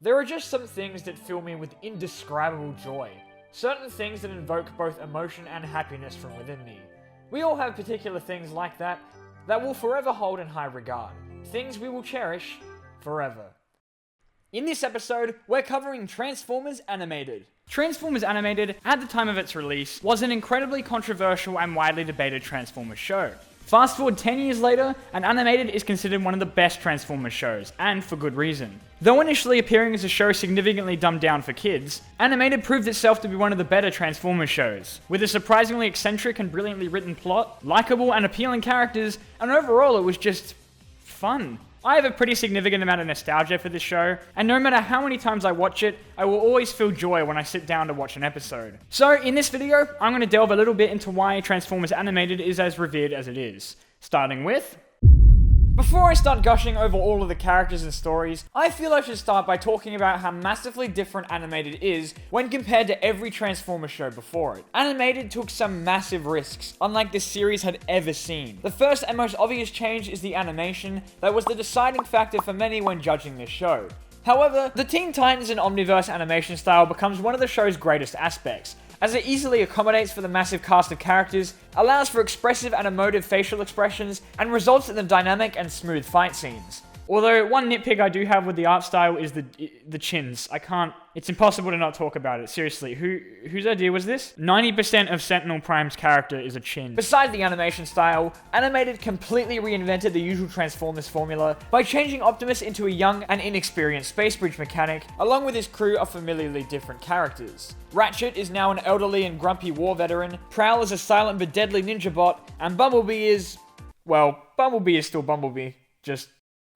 There are just some things that fill me with indescribable joy. Certain things that invoke both emotion and happiness from within me. We all have particular things like that will forever hold in high regard. Things we will cherish forever. In this episode, we're covering Transformers Animated. Transformers Animated, at the time of its release, was an incredibly controversial and widely debated Transformers show. Fast forward 10 years later, and Animated is considered one of the best Transformers shows, and for good reason. Though initially appearing as a show significantly dumbed down for kids, Animated proved itself to be one of the better Transformers shows, with a surprisingly eccentric and brilliantly written plot, likable and appealing characters, and overall it was just fun. I have a pretty significant amount of nostalgia for this show, and no matter how many times I watch it, I will always feel joy when I sit down to watch an episode. So in this video, I'm going to delve a little bit into why Transformers Animated is as revered as it is. Starting with... Before I start gushing over all of the characters and stories, I feel I should start by talking about how massively different Animated is when compared to every Transformers show before it. Animated took some massive risks, unlike this series had ever seen. The first and most obvious change is the animation that was the deciding factor for many when judging this show. However, the Teen Titans and Omniverse animation style becomes one of the show's greatest aspects, as it easily accommodates for the massive cast of characters, allows for expressive and emotive facial expressions, and results in the dynamic and smooth fight scenes. Although, one nitpick I do have with the art style is the chins. It's impossible to not talk about it. Seriously, whose idea was this? 90% of Sentinel Prime's character is a chin. Besides the animation style, Animated completely reinvented the usual Transformers formula by changing Optimus into a young and inexperienced space bridge mechanic, along with his crew of familiarly different characters. Ratchet is now an elderly and grumpy war veteran, Prowl is a silent but deadly ninja bot, and Bumblebee is... well, Bumblebee is still Bumblebee, just...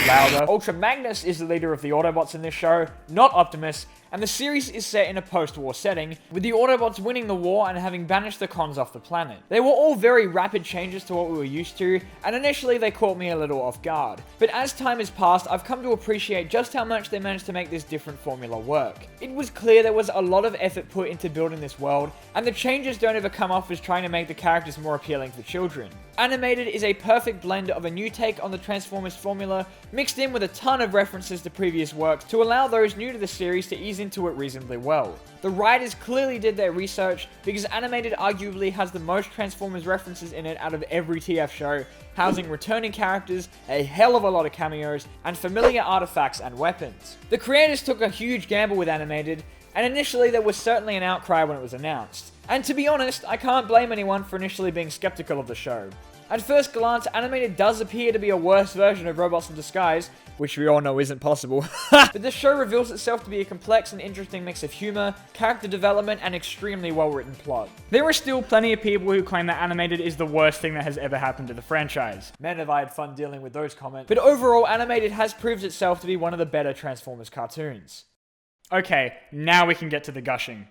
louder. Ultra Magnus is the leader of the Autobots in this show, not Optimus, and the series is set in a post-war setting, with the Autobots winning the war and having banished the cons off the planet. They were all very rapid changes to what we were used to, and initially they caught me a little off guard. But as time has passed, I've come to appreciate just how much they managed to make this different formula work. It was clear there was a lot of effort put into building this world, and the changes don't ever come off as trying to make the characters more appealing for children. Animated is a perfect blend of a new take on the Transformers formula, mixed in with a ton of references to previous works to allow those new to the series to ease into it reasonably well. The writers clearly did their research, because Animated arguably has the most Transformers references in it out of every TF show, housing returning characters, a hell of a lot of cameos, and familiar artifacts and weapons. The creators took a huge gamble with Animated, and initially there was certainly an outcry when it was announced. And to be honest, I can't blame anyone for initially being skeptical of the show. At first glance, Animated does appear to be a worse version of Robots in Disguise, which we all know isn't possible. But the show reveals itself to be a complex and interesting mix of humor, character development, and extremely well-written plot. There are still plenty of people who claim that Animated is the worst thing that has ever happened to the franchise. Man, have I had fun dealing with those comments. But overall, Animated has proved itself to be one of the better Transformers cartoons. Okay, now we can get to the gushing.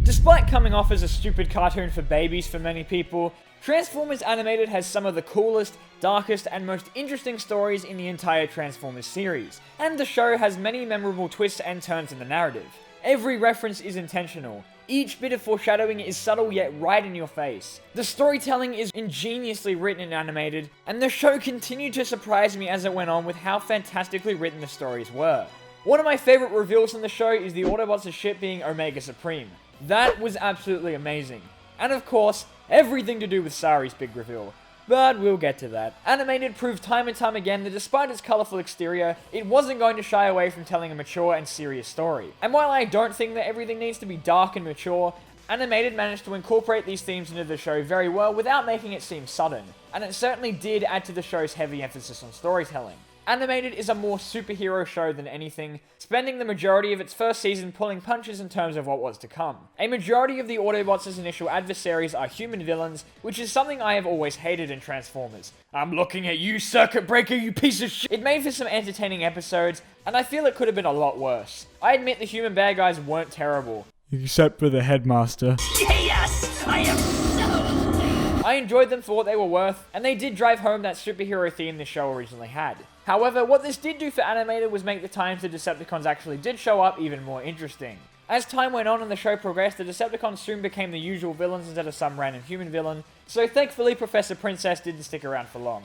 Despite coming off as a stupid cartoon for babies for many people, Transformers Animated has some of the coolest, darkest, and most interesting stories in the entire Transformers series, and the show has many memorable twists and turns in the narrative. Every reference is intentional. Each bit of foreshadowing is subtle yet right in your face. The storytelling is ingeniously written and animated, and the show continued to surprise me as it went on with how fantastically written the stories were. One of my favorite reveals in the show is the Autobots' ship being Omega Supreme. That was absolutely amazing. And of course, everything to do with Sari's big reveal. But we'll get to that. Animated proved time and time again that despite its colourful exterior, it wasn't going to shy away from telling a mature and serious story. And while I don't think that everything needs to be dark and mature, Animated managed to incorporate these themes into the show very well without making it seem sudden. And it certainly did add to the show's heavy emphasis on storytelling. Animated is a more superhero show than anything, spending the majority of its first season pulling punches in terms of what was to come. A majority of the Autobots' initial adversaries are human villains, which is something I have always hated in Transformers. I'm looking at you, Circuit Breaker, you piece of shit! It made for some entertaining episodes, and I feel it could have been a lot worse. I admit the human bad guys weren't terrible. Except for the headmaster. Yes! I am so... I enjoyed them for what they were worth, and they did drive home that superhero theme the show originally had. However, what this did do for Animated was make the times the Decepticons actually did show up even more interesting. As time went on and the show progressed, the Decepticons soon became the usual villains instead of some random human villain, so thankfully Professor Princess didn't stick around for long.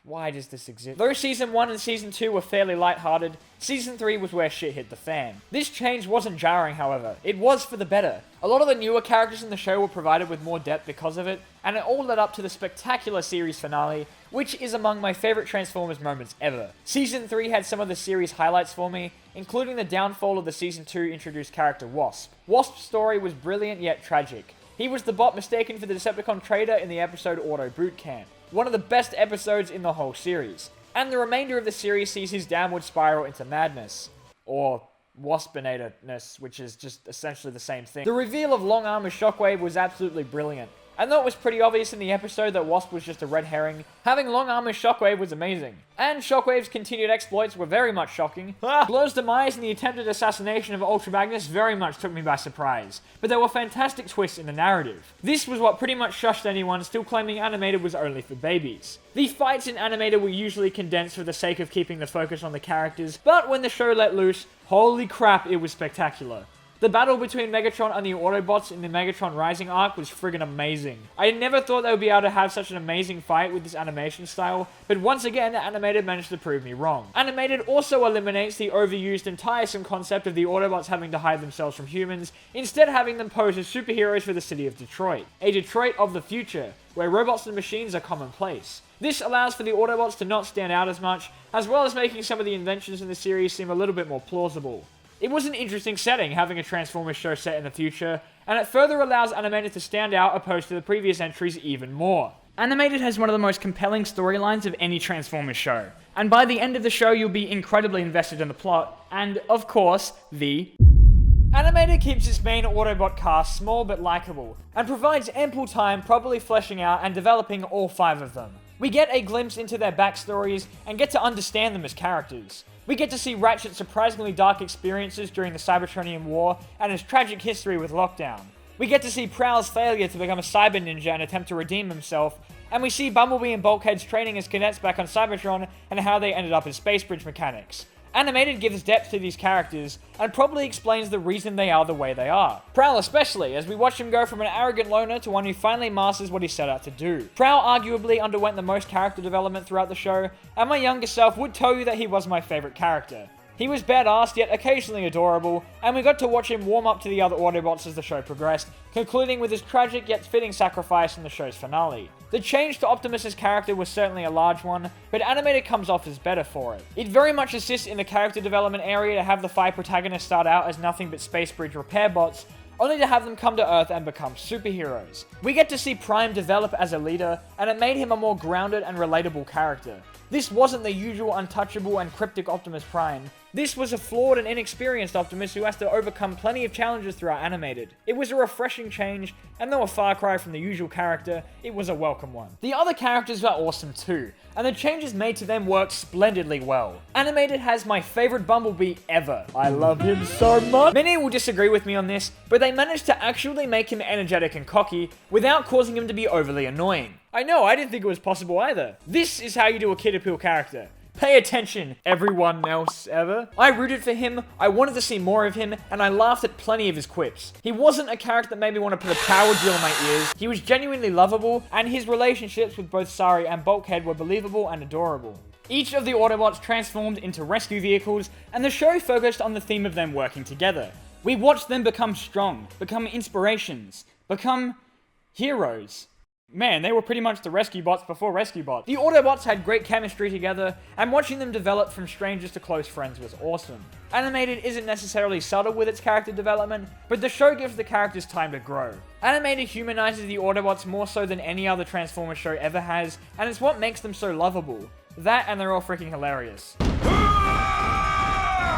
Why does this exist? Though Season 1 and Season 2 were fairly lighthearted, Season 3 was where shit hit the fan. This change wasn't jarring, however. It was for the better. A lot of the newer characters in the show were provided with more depth because of it, and it all led up to the spectacular series finale, which is among my favorite Transformers moments ever. Season 3 had some of the series highlights for me, including the downfall of the Season 2 introduced character Wasp. Wasp's story was brilliant yet tragic. He was the bot mistaken for the Decepticon traitor in the episode Auto Boot Camp, one of the best episodes in the whole series. And the remainder of the series sees his downward spiral into madness. Or Waspinator-ness, which is just essentially the same thing. The reveal of Long Arm as Shockwave was absolutely brilliant. I know it was pretty obvious in the episode that Wasp was just a red herring. Having Long Arm as Shockwave was amazing. And Shockwave's continued exploits were very much shocking. Blur's demise and the attempted assassination of Ultra Magnus very much took me by surprise, but there were fantastic twists in the narrative. This was what pretty much shushed anyone still claiming Animated was only for babies. The fights in Animated were usually condensed for the sake of keeping the focus on the characters, but when the show let loose, holy crap, it was spectacular. The battle between Megatron and the Autobots in the Megatron Rising arc was friggin' amazing. I never thought they would be able to have such an amazing fight with this animation style, but once again, Animated managed to prove me wrong. Animated also eliminates the overused and tiresome concept of the Autobots having to hide themselves from humans, instead having them pose as superheroes for the city of Detroit. A Detroit of the future, where robots and machines are commonplace. This allows for the Autobots to not stand out as much, as well as making some of the inventions in the series seem a little bit more plausible. It was an interesting setting, having a Transformers show set in the future, and it further allows Animated to stand out opposed to the previous entries even more. Animated has one of the most compelling storylines of any Transformers show, and by the end of the show you'll be incredibly invested in the plot, and, of course, Animated keeps its main Autobot cast small but likable, and provides ample time properly fleshing out and developing all 5 of them. We get a glimpse into their backstories, and get to understand them as characters. We get to see Ratchet's surprisingly dark experiences during the Cybertronian War, and his tragic history with Lockdown. We get to see Prowl's failure to become a cyber ninja and attempt to redeem himself, and we see Bumblebee and Bulkhead's training as cadets back on Cybertron and how they ended up as space bridge mechanics. Animated gives depth to these characters, and probably explains the reason they are the way they are. Prowl especially, as we watch him go from an arrogant loner to one who finally masters what he set out to do. Prowl arguably underwent the most character development throughout the show, and my younger self would tell you that he was my favourite character. He was badass, yet occasionally adorable, and we got to watch him warm up to the other Autobots as the show progressed, concluding with his tragic yet fitting sacrifice in the show's finale. The change to Optimus's character was certainly a large one, but Animated comes off as better for it. It very much assists in the character development area to have the 5 protagonists start out as nothing but space bridge repair bots, only to have them come to Earth and become superheroes. We get to see Prime develop as a leader, and it made him a more grounded and relatable character. This wasn't the usual untouchable and cryptic Optimus Prime. This was a flawed and inexperienced Optimus who has to overcome plenty of challenges throughout Animated. It was a refreshing change, and though a far cry from the usual character, it was a welcome one. The other characters were awesome too, and the changes made to them worked splendidly well. Animated has my favorite Bumblebee ever. I love him so much. Many will disagree with me on this, but they managed to actually make him energetic and cocky without causing him to be overly annoying. I know, I didn't think it was possible either. This is how you do a Kid Appeal character. Pay attention, everyone else ever. I rooted for him, I wanted to see more of him, and I laughed at plenty of his quips. He wasn't a character that made me want to put a power drill in my ears. He was genuinely lovable, and his relationships with both Sari and Bulkhead were believable and adorable. Each of the Autobots transformed into rescue vehicles, and the show focused on the theme of them working together. We watched them become strong, become inspirations, become heroes. Man, they were pretty much the rescue bots before rescue bots. The Autobots had great chemistry together, and watching them develop from strangers to close friends was awesome. Animated isn't necessarily subtle with its character development, but the show gives the characters time to grow. Animated humanizes the Autobots more so than any other Transformers show ever has, and it's what makes them so lovable. That and they're all freaking hilarious.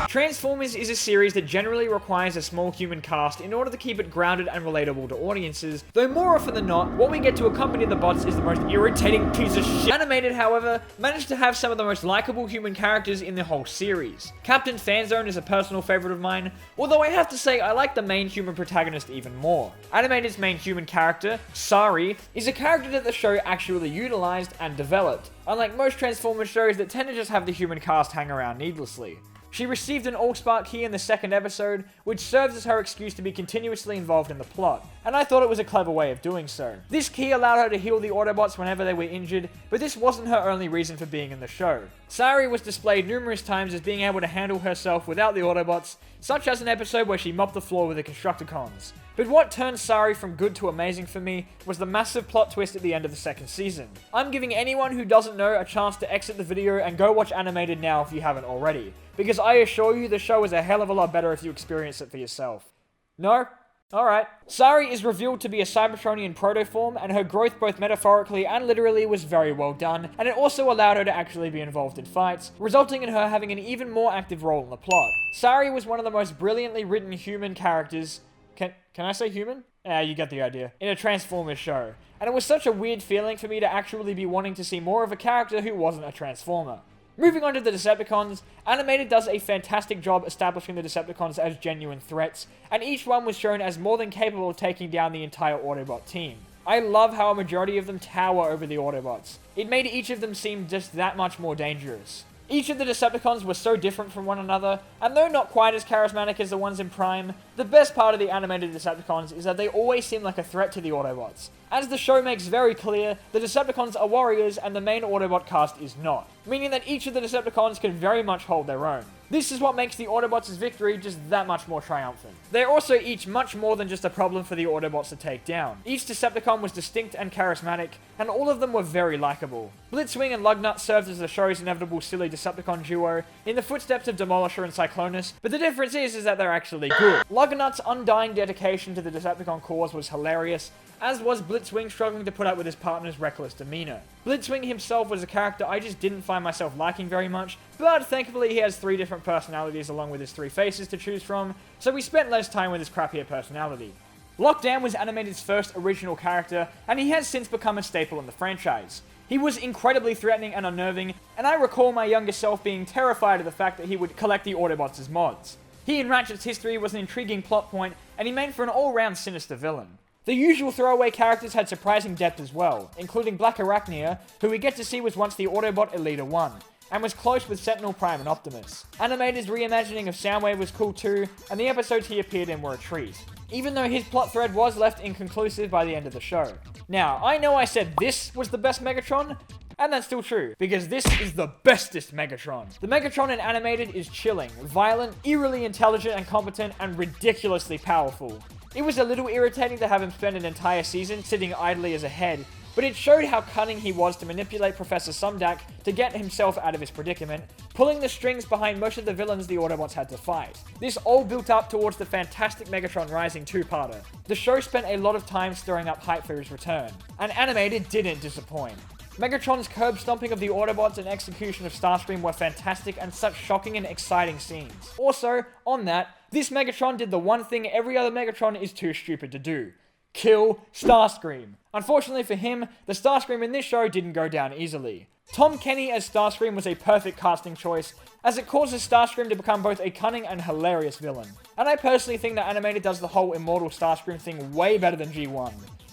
Transformers is a series that generally requires a small human cast in order to keep it grounded and relatable to audiences, though more often than not, what we get to accompany the bots is the most irritating piece of shit. Animated, however, managed to have some of the most likable human characters in the whole series. Captain Fanzone is a personal favorite of mine, although I have to say I like the main human protagonist even more. Animated's main human character, Sari, is a character that the show actually utilized and developed, unlike most Transformers shows that tend to just have the human cast hang around needlessly. She received an Allspark key in the second episode, which serves as her excuse to be continuously involved in the plot, and I thought it was a clever way of doing so. This key allowed her to heal the Autobots whenever they were injured, but this wasn't her only reason for being in the show. Sari was displayed numerous times as being able to handle herself without the Autobots, such as an episode where she mopped the floor with the Constructicons. But what turned Sari from good to amazing for me was the massive plot twist at the end of the second season. I'm giving anyone who doesn't know a chance to exit the video and go watch Animated now if you haven't already, because I assure you the show is a hell of a lot better if you experience it for yourself. No? Alright. Sari is revealed to be a Cybertronian protoform, and her growth both metaphorically and literally was very well done, and it also allowed her to actually be involved in fights, resulting in her having an even more active role in the plot. Sari was one of the most brilliantly written human characters. Can I say human? You get the idea. In a Transformers show. And it was such a weird feeling for me to actually be wanting to see more of a character who wasn't a Transformer. Moving on to the Decepticons, Animated does a fantastic job establishing the Decepticons as genuine threats, and each one was shown as more than capable of taking down the entire Autobot team. I love how a majority of them tower over the Autobots. It made each of them seem just that much more dangerous. Each of the Decepticons were so different from one another, and though not quite as charismatic as the ones in Prime, the best part of the animated Decepticons is that they always seem like a threat to the Autobots. As the show makes very clear, the Decepticons are warriors and the main Autobot cast is not, meaning that each of the Decepticons can very much hold their own. This is what makes the Autobots' victory just that much more triumphant. They're also each much more than just a problem for the Autobots to take down. Each Decepticon was distinct and charismatic, and all of them were very likable. Blitzwing and Lugnut served as the show's inevitable silly Decepticon duo, in the footsteps of Demolisher and Cyclonus, but the difference is that they're actually good. Lugnut's undying dedication to the Decepticon cause was hilarious, as was Blitzwing struggling to put up with his partner's reckless demeanor. Blitzwing himself was a character I just didn't find myself liking very much, but thankfully he has 3 different personalities along with his 3 faces to choose from, so we spent less time with his crappier personality. Lockdown was Animated's first original character, and he has since become a staple in the franchise. He was incredibly threatening and unnerving, and I recall my younger self being terrified of the fact that he would collect the Autobots as mods. He and Ratchet's history was an intriguing plot point, and he made for an all-round sinister villain. The usual throwaway characters had surprising depth as well, including Black Arachnia, who we get to see was once the Autobot Elita 1, and was close with Sentinel Prime and Optimus. Animated's reimagining of Soundwave was cool too, and the episodes he appeared in were a treat, even though his plot thread was left inconclusive by the end of the show. Now, I know I said this was the best Megatron, and that's still true, because this is the bestest Megatron. The Megatron in Animated is chilling, violent, eerily intelligent and competent, and ridiculously powerful. It was a little irritating to have him spend an entire season sitting idly as a head, but it showed how cunning he was to manipulate Professor Sumdac to get himself out of his predicament, pulling the strings behind most of the villains the Autobots had to fight. This all built up towards the fantastic Megatron Rising 2-parter. The show spent a lot of time stirring up hype for his return, and Animated didn't disappoint. Megatron's curb stomping of the Autobots and execution of Starscream were fantastic and such shocking and exciting scenes. Also, on that, this Megatron did the one thing every other Megatron is too stupid to do. Kill Starscream. Unfortunately for him, the Starscream in this show didn't go down easily. Tom Kenny as Starscream was a perfect casting choice, as it causes Starscream to become both a cunning and hilarious villain. And I personally think that Animated does the whole immortal Starscream thing way better than G1.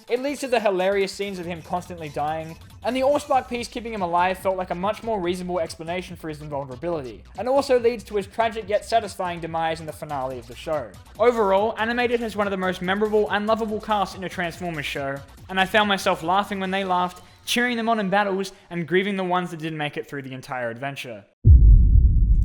It leads to the hilarious scenes of him constantly dying, and the Allspark piece keeping him alive felt like a much more reasonable explanation for his invulnerability, and also leads to his tragic yet satisfying demise in the finale of the show. Overall, Animated has one of the most memorable and lovable casts in a Transformers show, and I found myself laughing when they laughed, cheering them on in battles, and grieving the ones that didn't make it through the entire adventure.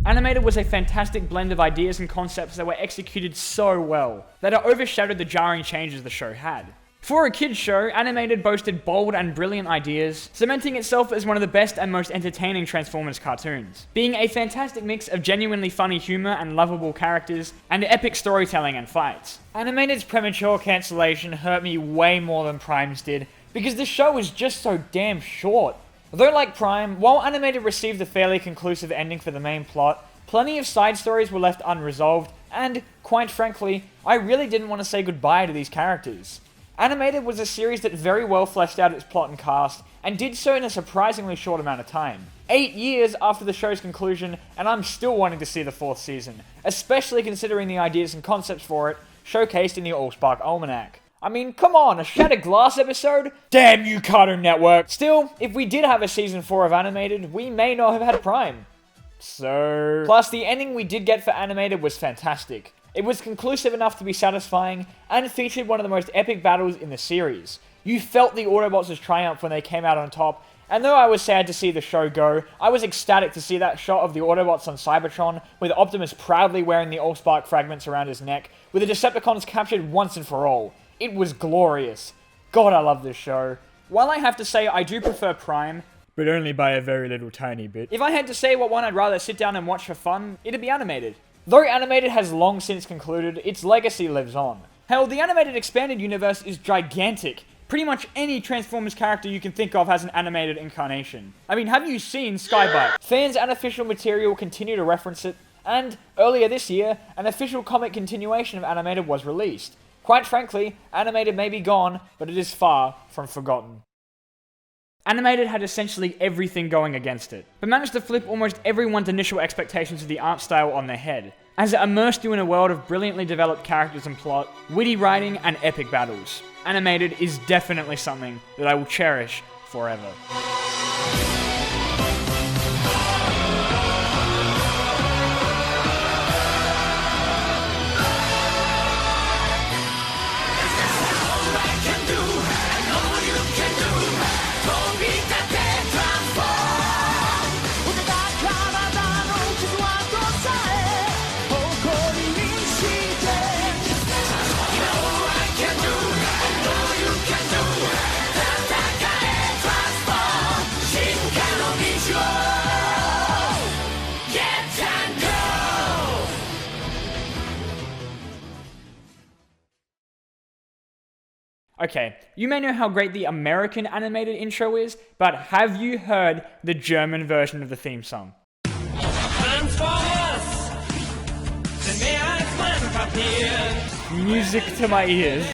Animated was a fantastic blend of ideas and concepts that were executed so well, that it overshadowed the jarring changes the show had. For a kids show, Animated boasted bold and brilliant ideas, cementing itself as one of the best and most entertaining Transformers cartoons, being a fantastic mix of genuinely funny humor and lovable characters, and epic storytelling and fights. Animated's premature cancellation hurt me way more than Prime's did, because this show is just so damn short. Though like Prime, while Animated received a fairly conclusive ending for the main plot, plenty of side stories were left unresolved, and, quite frankly, I really didn't want to say goodbye to these characters. Animated was a series that very well fleshed out its plot and cast, and did so in a surprisingly short amount of time. 8 years after the show's conclusion, and I'm still wanting to see the 4th season, especially considering the ideas and concepts for it showcased in the Allspark Almanac. I mean, come on, a Shattered Glass episode? Damn you, Cartoon Network! Still, if we did have a season 4 of Animated, we may not have had Prime. So... Plus, the ending we did get for Animated was fantastic. It was conclusive enough to be satisfying, and featured one of the most epic battles in the series. You felt the Autobots' triumph when they came out on top, and though I was sad to see the show go, I was ecstatic to see that shot of the Autobots on Cybertron, with Optimus proudly wearing the Allspark fragments around his neck, with the Decepticons captured once and for all. It was glorious. God, I love this show. While I have to say I do prefer Prime, but only by a very little tiny bit, if I had to say what one I'd rather sit down and watch for fun, it'd be Animated. Though Animated has long since concluded, its legacy lives on. Hell, the Animated Expanded Universe is gigantic. Pretty much any Transformers character you can think of has an animated incarnation. I mean, have you seen Skybite? Fans and official material continue to reference it, and earlier this year, an official comic continuation of Animated was released. Quite frankly, Animated may be gone, but it is far from forgotten. Animated had essentially everything going against it, but managed to flip almost everyone's initial expectations of the art style on their head, as it immersed you in a world of brilliantly developed characters and plot, witty writing, and epic battles. Animated is definitely something that I will cherish forever. Okay, you may know how great the American animated intro is, but have you heard the German version of the theme song? Music to my ears.